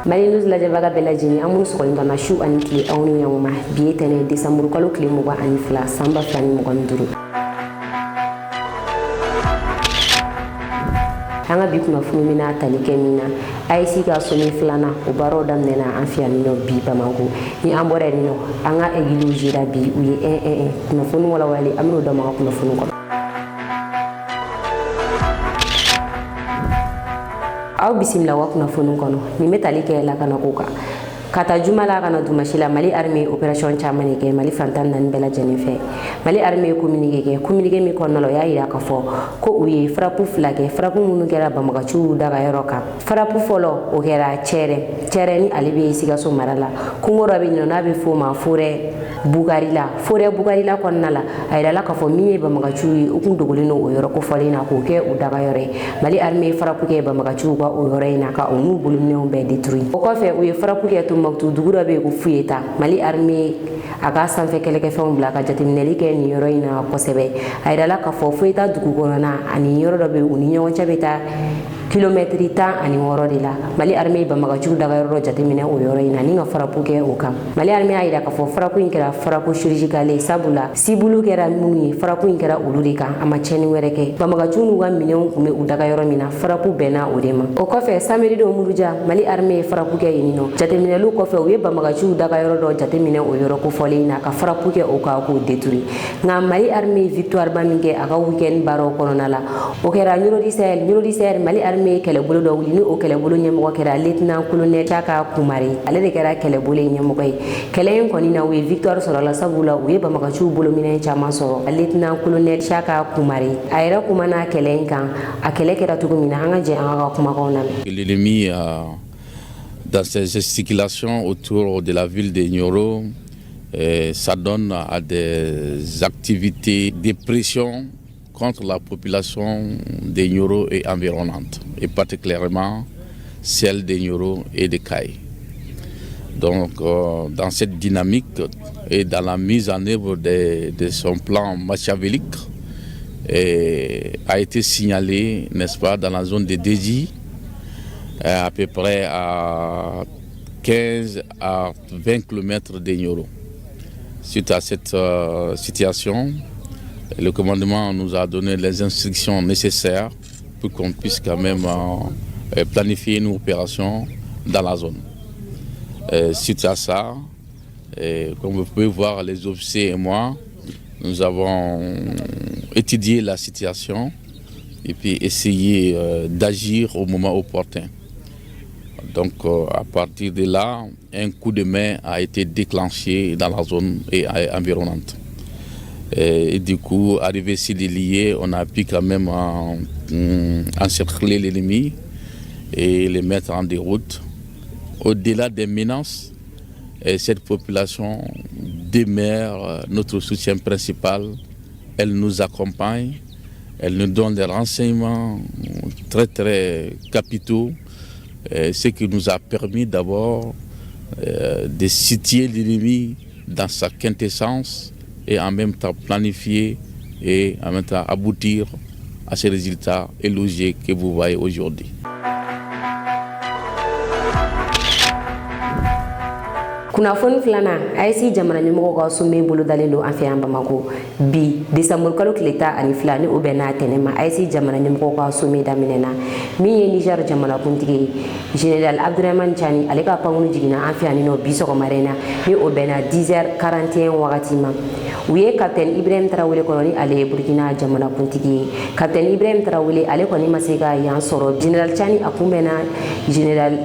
Mali News lajɛbaga bɛɛ lajɛlen an minnu sɔgɔlen don an na su ani tile aw ni ɲankuma bi ye tɛnɛ décembre kalo tile 22 san 2025 an ka bi kunnafoni mina tali kɛ min na AES ka sommet filanan o baaraw daminɛna an fɛ yan nɔ bi Bamako ni an bɔra yen nɔ an ka église jira bi u ye kunnafoni walawalali an bɛn'o d'aw ma kunnafoni kɔnɔ. Aw bisimila wa kunnafoni kɔnɔ nin bɛ tali kɛ lakana ko kan ka taa juma la kana dumasi la Mali armée opération caman kɛ Mali fantan naani bɛɛ lajɛlen fɛ Mali armée communiqué min kɔnɔna la o y'a yira k'a fɔ ko u ye frappe fila kɛ frappe minnu kɛra Banbagaciw dagayɔrɔ kan frappe fɔlɔ o kɛra Cɛrɛ ni ale bɛ Sikaso mara la kungo dɔ bɛ yen n'a bɛ f'o ma forêt Bugarila kɔnɔna la a yirala k'a fɔ min ye Banbagaciw ye u kun dogolen don o yɔrɔ kofɔlen na k'o kɛ u dagayɔrɔ ye Mali armée frappe kɛ Banbagaciw ka o yɔrɔ in na ka u n'u bolominɛnw bɛɛ détruit o kɔfɛ u ye frappe kɛ Tombouctou dugu dɔ bɛ yen ko Fuyeta Mali armée a ka sanfɛ kɛlɛkɛfɛnw bila ka jateminɛli kɛ nin yɔrɔ in na kosɛbɛ a yirala k'a fɔ Fuyeta dugu kɔnɔna ani yɔrɔ dɔ bɛ yen u ni ɲɔgɔn cɛ bɛ taa kilomètre 16 de la Mali armée Banbagaciw dagayɔrɔ jateminɛ o yɔrɔ in na ni ka frappe kɛ o kan Mali armée a yira k'a fɔ frappe in kɛra frappe chirurgicale sabula sibulu kɛra minnu ye frappe in kɛra olu de kan a ma tiɲɛni wɛrɛ kɛ Banbagaciw n'u ka minɛnw kun bɛ u dagayɔrɔ min na frappe bɛnna o de ma o kɔfɛ samedi don Muruja Mali armée ye frappe kɛ yen nɔ jateminɛliw kɔfɛ u ye Banbagaciw dagayɔrɔ dɔ jateminɛ o yɔrɔ kofɔlen na ka frappe kɛ o kan k'o détruit nka Mali armée victoire ba min kɛ a ka week-end baaraw kɔnɔna la o kɛra Ɲorodi Sahel Mali armée kɛlɛbolo dɔ wuli ni o kɛlɛbolo ɲɛmɔgɔ kɛra lieutenant colonel Chaka Kumari ale de kɛra kɛlɛbolo ɲɛmɔgɔ ye kɛlɛ in kɔni na u ye victoire sɔrɔ la sabula u ye Banbagaciw bolominɛ caman sɔrɔ lieutenant colonel Chaka Kumari a yɛrɛ kumana kɛlɛ in kan a kɛlɛ kɛra cogo min na an ka jɛ an ka kumakanw lamɛn. L'ennemi dans ses gesticulations autour de la ville de Nioro ça donne à des activités de pression contre la population de Nioro et environnante, et particulièrement celle de Nioro et de Kaye. Donc, dans cette dynamique et dans la mise en œuvre de son plan machiavélique, a été signalé, n'est-ce pas, dans la zone de Déji, à peu près à 15 à 20 km de Nioro. Suite à cette situation, le commandement nous a donné les instructions nécessaires pour qu'on puisse quand même planifier une opération dans la zone. Suite à ça, comme vous pouvez voir, les officiers et moi, nous avons étudié la situation et puis essayé d'agir au moment opportun. Donc à partir de là, un coup de main a été déclenché dans la zone environnante. Et du coup, arrivé ici des liés, on a pu quand même encercler l'ennemi et les mettre en déroute. Au-delà des menaces, cette population demeure notre soutien principal. Elle nous accompagne, elle nous donne des renseignements très très capitaux, ce qui nous a permis d'abord de situer l'ennemi dans sa quintessence et en même temps planifier et en même temps aboutir à ces résultats élogieux que vous voyez aujourd'hui. Kunnafoni filanan AES jamana ɲɛmɔgɔ ka sommet bolo dalen don an fɛ yan Bamako bi décembre kalo tile 12 ni o bɛnna tɛnɛ ma AES jamana ɲɛmɔgɔ ka sommet daminɛna min ye Niger jamanakuntigi ye général Abdurahmane Chani ale ka pankuru jiginna an fɛ yan nɔ bi sɔgɔmada in na ni o bɛnna 10h41 wagati ma u ye capitaine Ibrahim Traoré kɔnɔ ni ale ye Burkina jamanakuntigi ye capitaine Ibrahim Traoré ale kɔni ma se ka yan sɔrɔ général Chani a kunbɛnna général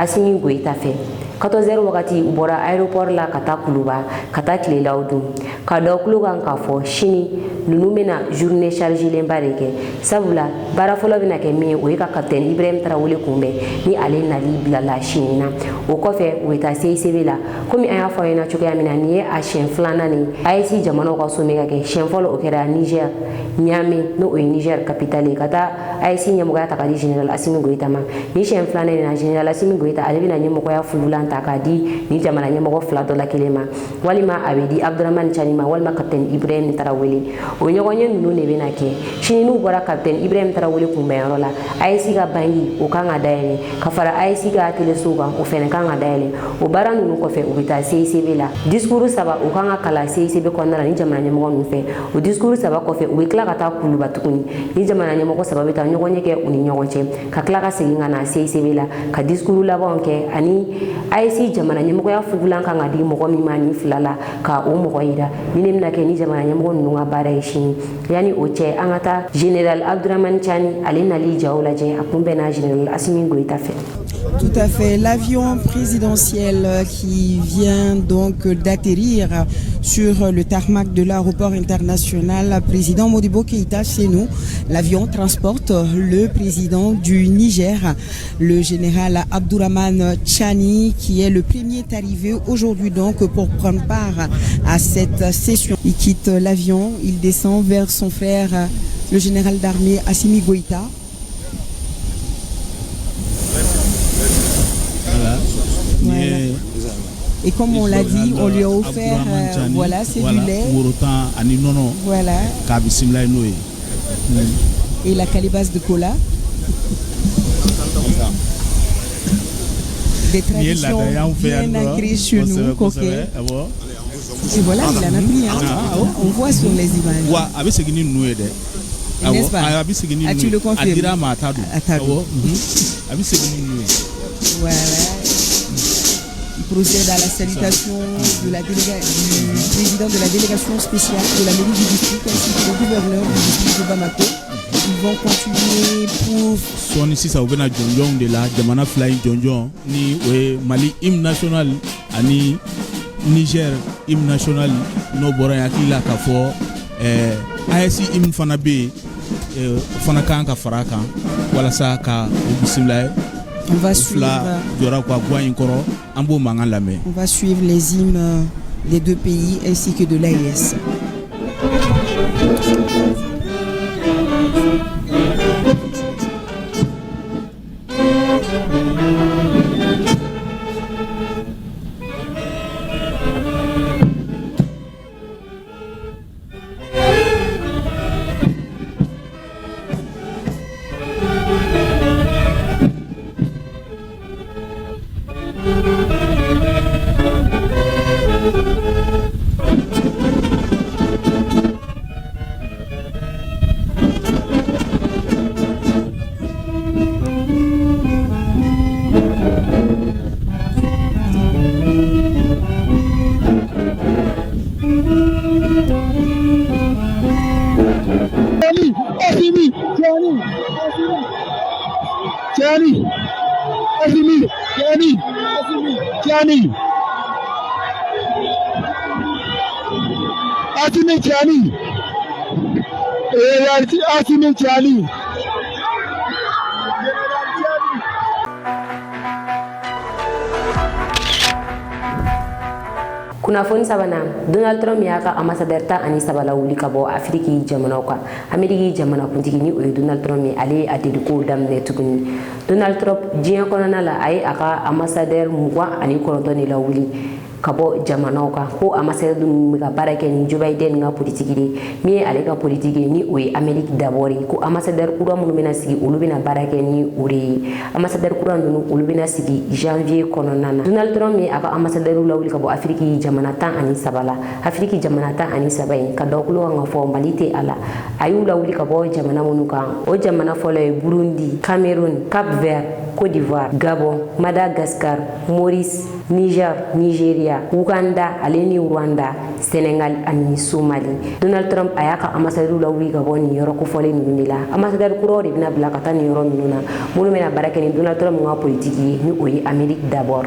Assimi Goïta fɛ 14h wagati u bɔra aéroport la ka taa Kuluba ka taa tilelaw dun ka da kulo kan k'a fɔ sini ninnu bɛna journée chargelenba de kɛ sabula baara fɔlɔ bɛna kɛ min ye o ye ka capitaine Ibrahim Traoré kunbɛn ni ale nali bilala sini na o kɔfɛ u bɛ taa CICB la komi an y'a fɔ ɲɛna cogoya min na nin ye a siɲɛ filanan nin AES jamanaw ka sommet ka kɛ siɲɛ fɔlɔ o kɛra Niger Niamey n'o o ye Niger capitale ka taa AES ɲɛmɔgɔya ta ka di Général Assimi Goïta ma ni siɲɛ filanan in na Général Assimi Goïta ale bɛna ɲɛmɔgɔya fugulan ta k'a di ni jamana ɲɛmɔgɔ fila dɔ la kelen ma walima a bɛ di Abdourahmane Tiani ma walima capitaine Ibrahim Tarawele o ɲɔgɔnye ninnu de bɛna kɛ sini n'u bɔra capitaine Ibrahim Tarawele kunbɛnyɔrɔ la AES ka bangi o kan ka dayɛlɛ ka fara AES ka teleso kan o fɛnɛ kan ka dayɛlɛ o baara ninnu kɔfɛ u bɛ taa CICB la discours saba o kan ka kalan CICB kɔnɔna la ni jamana ɲɛmɔgɔ ninnu fɛ o discours saba kɔfɛ u bɛ tila ka taa kuluba tuguni ni jamana ɲɛmɔgɔ saba bɛ taa ɲɔgɔn ye kɛ u ni ɲɔgɔn cɛ ka tila ka segin ka na CICB la ka discours labanw kɛ ani AES jamana ɲɛmɔgɔya fugulan kan ka di mɔgɔ min ma ni fila la ka o mɔgɔ yira ni ne bɛna kɛ ni jamana ɲɛmɔgɔ ninnu ka baara ye sini yanni o cɛ an ka taa Général Abdourahmane Tiani ale nali jaw lajɛ a kunbɛnna Général Assimi Goïta fɛ. Tout à fait. L'avion présidentiel qui vient donc d'atterrir sur le tarmac de l'aéroport international président Modibo Keïta chez nous. L'avion transporte le président du Niger, le général Abdourahmane Tiani, qui est le premier arrivé aujourd'hui donc pour prendre part à cette session. Il quitte l'avion, il descend vers son frère, le général d'armée Assimi Goïta. Voilà. Et comme on l'a dit, on lui a offert, voilà, c'est du lait. Voilà. Et la calebasse de cola. Des traditions bien ancrées chez nous, coquets. Et voilà, il en a pris. Hein. On voit sur les images. N'est-ce pas? As-tu le confirmes? Voilà. Il procède à la salutation de la du président de la délégation spéciale de la mairie du district ainsi que le gouverneur du district de Bamako. Ils vont continuer pour... Son ici, ça va Djonjong de la Jamana Flying Djonjong, ni Mali hymne national, ani Niger hymne national, no Borayaki la Kafo, AES hymne Fanabe, Fanakan ka Faraka, voilà ça ka Obusimlae. On va suivre les hymnes des deux pays ainsi que de l'AES. Assimi Tiani. kunnafoni sabanan Donald Trump y'a ka ambassadeur ta ani sabala wuli ka bɔ Afriki jamanaw kan Ameriki jamana kuntigi ni o ye Donald Trump ye ale a dediko daminɛ tuguni Donald Trump diɲɛ kɔnɔna la a ye a ka ambassadeur 29 de la wuli ka bɔ jamanaw kan ko ambassadeur dun bɛ ka baara kɛ ni Joe Biden ka politique de min ye ale ka politique ni o ye Ameriki d'abord ye ko ambassadeur kura minnu bɛna sigi olu bɛna baara kɛ ni o de ye ambassadeur kura ninnu olu bɛna sigi janvier kɔnɔna na Donald Trump ye a ka ambassadeur lawuli ka bɔ Afriki jamana 13 la Afriki jamana 13 in ka dɔkulo kan ka fɔ Mali tɛ a la a y'u lawuli ka bɔ jamana minnu kan o jamana fɔlɔ ye Burundi Cameroun Cap Vert Côte d'Ivoire Gabon Madagascar Maurice Niger Nigeria Uganda ale ni Rwanda Senegal ani Somalie Donald Trump a y'a ka ambassadeur lawuli ka bɔ nin yɔrɔ kofɔlen ninnu de la ambassadeur kuraw de bɛna bila ka taa nin yɔrɔ ninnu na minnu bɛna baara kɛ ni Donald Trump ka politique ye ni o ye Amerique d'abord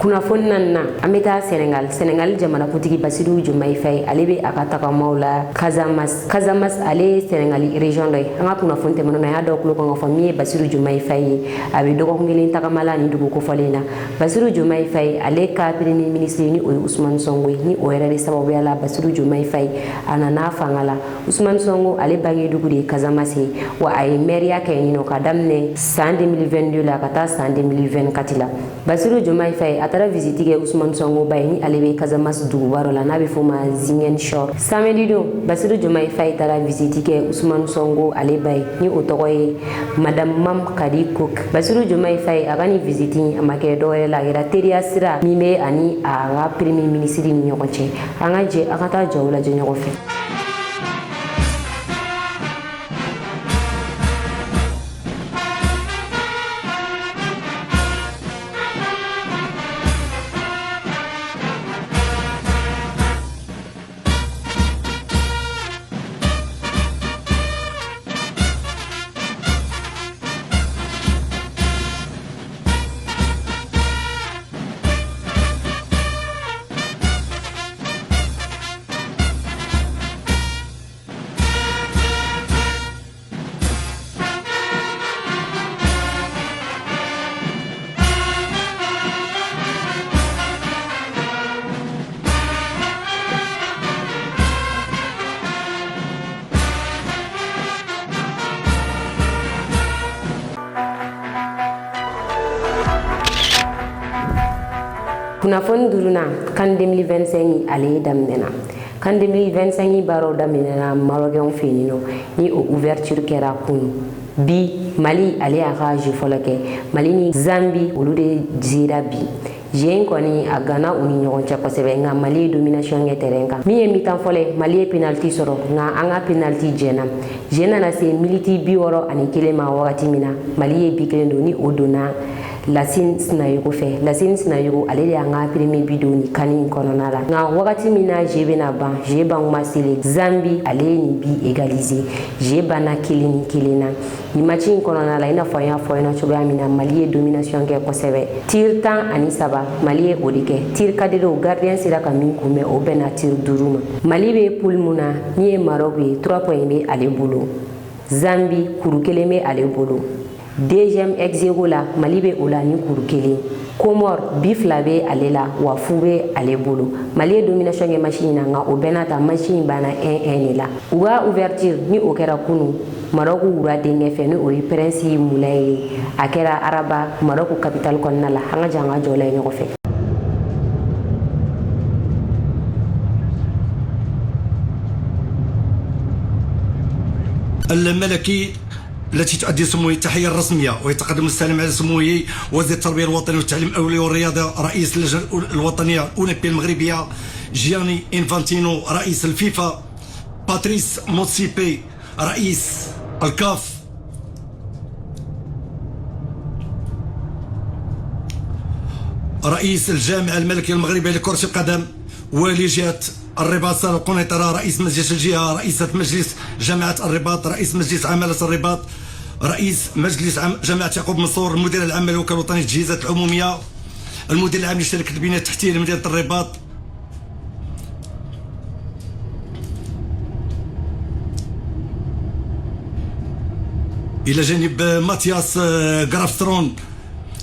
kunnafoni na an bɛ taa Senegal jamanakuntigi Basiru Jomayi Faye ale bɛ a ka tagamaw la Casamance ale ye Senegal région dɔ ye. An ka kunnafoni tɛmɛnen na an y'a dɔw tulo kan ka fɔ min ye Basiru Jomayi Faye ye a bɛ dɔgɔkun kelen tagamala ni dugu kofɔlen na. Basiru Jomayi Faye ale ka premier ministre ni o ye Ousmane Sonko ye ni o yɛrɛ de sababuya la Basiru Jomayi Faye a nana fanga la. Ousmane Sonko ale bangedugu de ye Casamance ye wa a ye maire kɛ yen nɔ ka daminɛ san 2022 la ka taa san 2024 la. Basiru Jomayi Faye a taara visite kɛ Ousmane Sonko ba ye ni ale bɛ Casamance duguba dɔ la n'a bɛ fɔ o ma Ziguinchor. Samedi don Basiru Jomayi Faye taara visite kɛ Ousmane Sonko ale ba ye ni o tɔgɔ ye Madame Mam Kadi Cook. Basiru Jomayi Faye a ka ni visite a ma kɛ dɔwɛrɛ la a kɛra teriya sira min bɛ ani a ka premier ministre ni ɲɔgɔn cɛ. An ka jɛ an ka taa jaw lajɛ ɲɔgɔn fɛ. Kunnafoni duruna kan 2025 ale daminɛna. Kan 2025 baaraw daminɛna Marocains fɛ yen nɔ ni o ouverture kɛra kunu. Bi Mali ale y'a ka jeu fɔlɔ kɛ. Mali ni Zambie olu de jira bi. Jeu kɔni a gana u ni ɲɔgɔn cɛ kosɛbɛ nka Mali ye domination kɛ terrain kan. Min ye mi-temps fɔlɔ Mali ye penalty sɔrɔ nka an ka penalty jɛna. Jeu nana se miniti 61 ma wagati min na Mali ye bi kelen don ni o donna Lassine Sinayogo fɛ. Lassine Sinayogo ale de y'an ka premier bi don ni kani in kɔnɔna la. Nka wagati min na jeu bɛna ban jeu ban kuma selen Zambie ale ye nin bi égaliser. Jeu banna 1-1 na. Ni match in kɔnɔna la i n'a fɔ an y'a fɔ ɲɛna cogoya min na Mali ye domination kɛ kosɛbɛ. Tir 13 Mali ye o de kɛ. Tir cadré gardien sera ka min kunbɛn o bɛnna tir 5 ma. Mali bɛ poule mun na min ye Maroc ye 3 points bɛ ale bolo. Zambie kuru 1 bɛ ale bolo. Deuxième ex aequo la Mali bɛ o la ni kuru 1. Comores bi 2 bɛ ale la wa fu bɛ ale bolo. Mali ye domination kɛ match in na nka o bɛna ta match in banna 1-1 de la. U ka ouverture ni o kɛra kunu Maroc wura denkɛ fɛ ni o ye Prince Moulay ye a kɛra Araba Maroc capitale kɔnɔna la. An ka jɛ an ka jɔ lajɛ ɲɔgɔn fɛ. الملكي التي تؤدي سموه التحية الرسمية ويتقدم السلام على سموه وزير التربية الوطنية والتعليم الأولي والرياضة رئيس اللجنة الوطنية الأولمبية المغربية جياني إنفانتينو رئيس الفيفا باتريس موتسيبي رئيس الكاف رئيس الجامعة الملكية المغربية لكرة القدم والي جهة الرباط سارة القنيطرة رئيس مجلس الجهة رئيسة مجلس جامعة الرباط رئيس مجلس عمالة الرباط رئيس مجلس جامعة يعقوب منصور المدير العام للوكالة الوطنية للتجهيزات العمومية المدير العام لشركة البنية التحتية لمدينة الرباط إلى جانب ماتياس غرافترون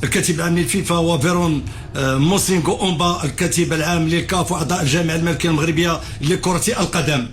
الكاتب العام للفيفا وفيرون موسينغو أومبا الكاتب العام للكاف وأعضاء الجامعة الملكية المغربية لكرة القدم.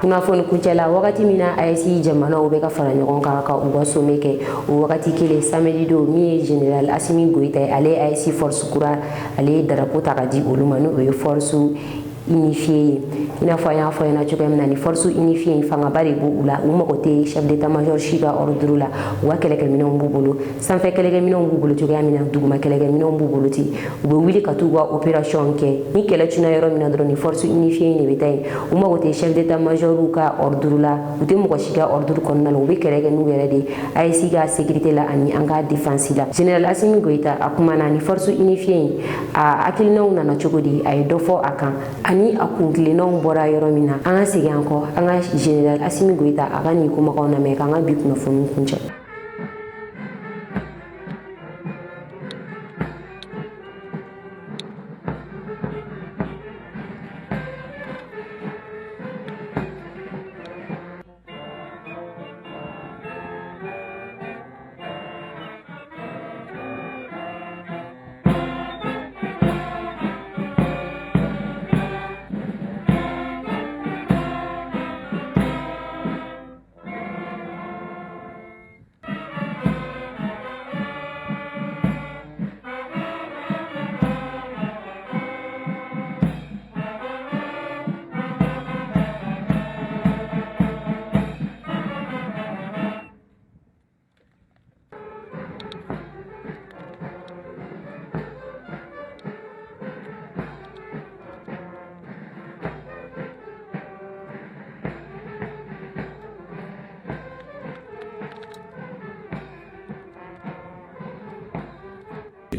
kunnafoni kuncɛla wagati min na AES jamanaw bɛ ka fara ɲɔgɔn kan ka u ka sommet kɛ o wagati kelen samedi don min ye général Assimi Goïta ye ale AES force kura ale ye drapeau ta ka di olu ma ni o ye force unifié i n'a fɔ an y'a fɔ ɲɛna cogoya min na ni force unifié in fangaba de b'u la u mago tɛ chef d'état-major si ka ordre la u ka kɛlɛkɛminɛnw b'u bolo sanfɛ kɛlɛkɛminɛnw b'u bolo cogoya min na duguma kɛlɛkɛminɛnw b'u bolo ten u bɛ wuli ka t'u ka opération kɛ ni kɛlɛ cunna yɔrɔ min na dɔrɔn ni force unifié in de bɛ taa yen u mago tɛ chef d'état-major ka ordre la u tɛ mɔgɔ si ka ordre kɔnɔna la u bɛ kɛlɛ kɛ n'u yɛrɛ de AES ka sécurité la ani an ka défense la général Assimi Goïta a kumana ni force unifié in a hakilinaw nana cogo di a ye dɔ fɔ a kan ani a kuntilennanw bɔra yɔrɔ min na an ka segin an kɔ an ka général Assimi Goïta a ka nin kumakanw lamɛn k'an ka bi kunnafoniw kuncɛ.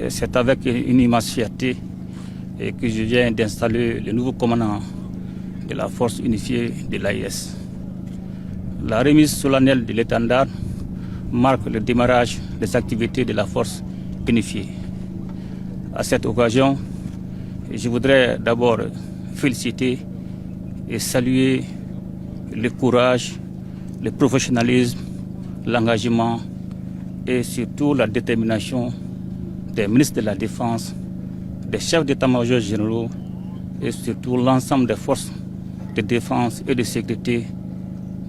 C'est avec une immense fierté que je viens d'installer le nouveau commandant de la force unifiée de l'AES. La remise solennelle de l'étendard marque le démarrage des activités de la force unifiée. À cette occasion, je voudrais d'abord féliciter et saluer le courage, le professionnalisme, l'engagement et surtout la détermination des ministres de la Défense, des chefs d'état-major généraux et surtout l'ensemble des forces de défense et de sécurité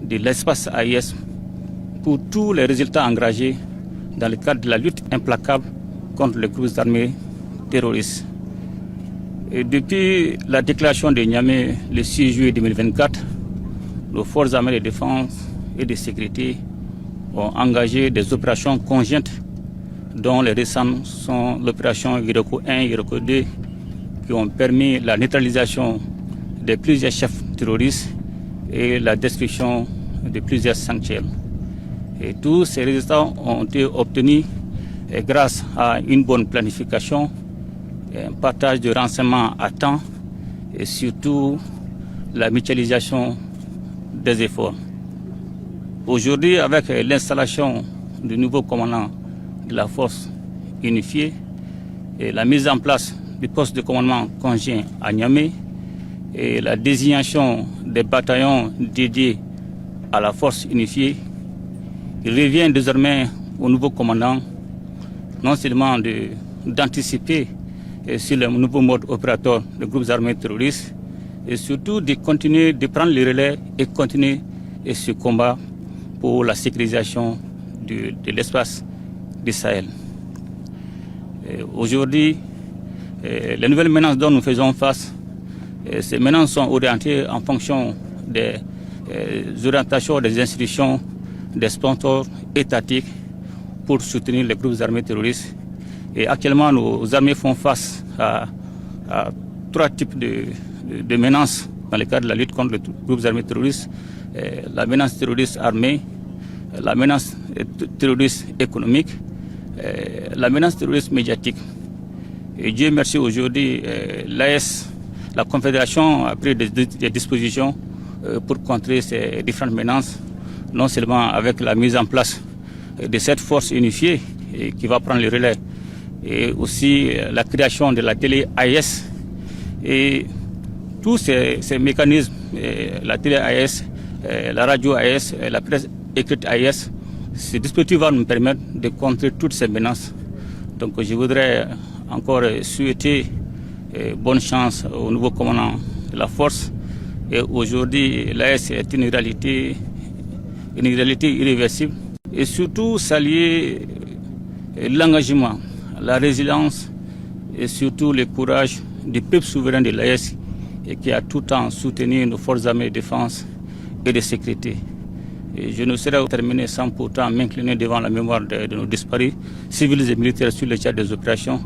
de l'espace AES pour tous les résultats engagés dans le cadre de la lutte implacable contre les groupes armés terroristes. Et depuis la déclaration de Niamey le 6 juillet 2024, nos forces armées de défense et de sécurité ont engagé des opérations conjointes dont les récentes sont l'opération Iroko 1 et Iroko 2 qui ont permis la neutralisation de plusieurs chefs terroristes et la destruction de plusieurs sanctuaires. Et tous ces résultats ont été obtenus grâce à une bonne planification, un partage de renseignements à temps et surtout la mutualisation des efforts. Aujourd'hui, avec l'installation du nouveau commandant de la force unifiée et la mise en place du poste de commandement conjoint à Niamey et la désignation des bataillons dédiés à la force unifiée, il revient désormais au nouveau commandant non seulement d'anticiper sur le nouveau mode opératoire des groupes armés terroristes et surtout de continuer de prendre le relais et continuer ce combat pour la sécurisation de l'espace du Sahel. Aujourd'hui, les nouvelles menaces dont nous faisons face, ces menaces sont orientées en fonction des orientations des institutions, des sponsors étatiques pour soutenir les groupes armés terroristes. Et actuellement, nos armées font face à trois types de menaces dans le cadre de la lutte contre les groupes armés terroristes. La menace terroriste armée, la menace terroriste économique, la menace terroriste médiatique. Et Dieu merci, aujourd'hui, l'AES, la Confédération, a pris des dispositions pour contrer ces différentes menaces, non seulement avec la mise en place de cette force unifiée qui va prendre le relais, et aussi la création de la télé AES et tous ces mécanismes, la télé AES, la radio AES, la presse écrite AES. Ce dispositif va nous permettre de contrer toutes ces menaces. Donc je voudrais encore souhaiter bonne chance au nouveau commandant de la force. Et aujourd'hui, l'AES est une réalité irréversible. Et surtout saluer l'engagement, la résilience et surtout le courage du peuple souverain de l'AES et qui a tout le temps soutenu nos forces armées de défense et de sécurité. Et je ne saurais terminer sans pourtant m'incliner devant la mémoire de nos disparus, civils et militaires sur le théâtre des opérations.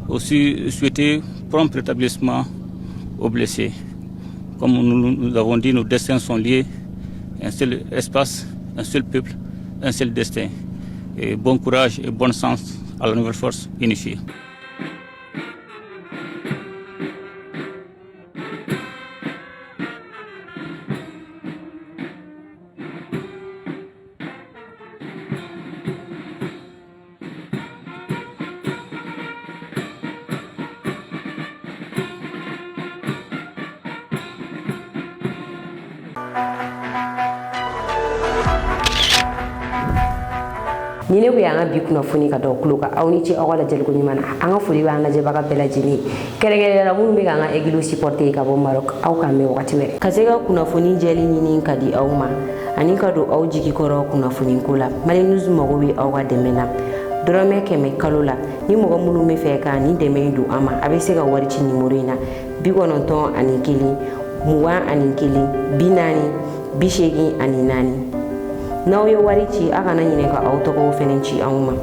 Aussi souhaiter prompt rétablissement aux blessés. Comme nous avons dit, nos destins sont liés. Un seul espace, un seul peuple, un seul destin. Et bon courage et bon sens à la nouvelle force unifiée. ni ne bɛ an ka bi kunnafoni ka dɔ kulo kan aw ni ce aw ka lajɛliko ɲuman na an ka foli b'an lajɛbaga bɛɛ lajɛlen kɛrɛnkɛrɛnnenya la minnu bɛ k'an ka egiliw supporter ka bɔ Maroc aw k'an mɛn wagati wɛrɛ ka se ka kunnafoni jɛli ɲini ka di aw ma ani ka don aw jigi kɔrɔ kunnafoni ko la Mali News mago bɛ aw ka dɛmɛ na dɔrɔmɛ 100 kalo la ni mɔgɔ minnu bɛ fɛ ka ni dɛmɛ in don an ma a bɛ se ka wari ci nimero in na 91 21 21 40 84 n'aw ye wari ci a kana ɲinɛ ka aw tɔgɔw fɛnɛ ci anw ma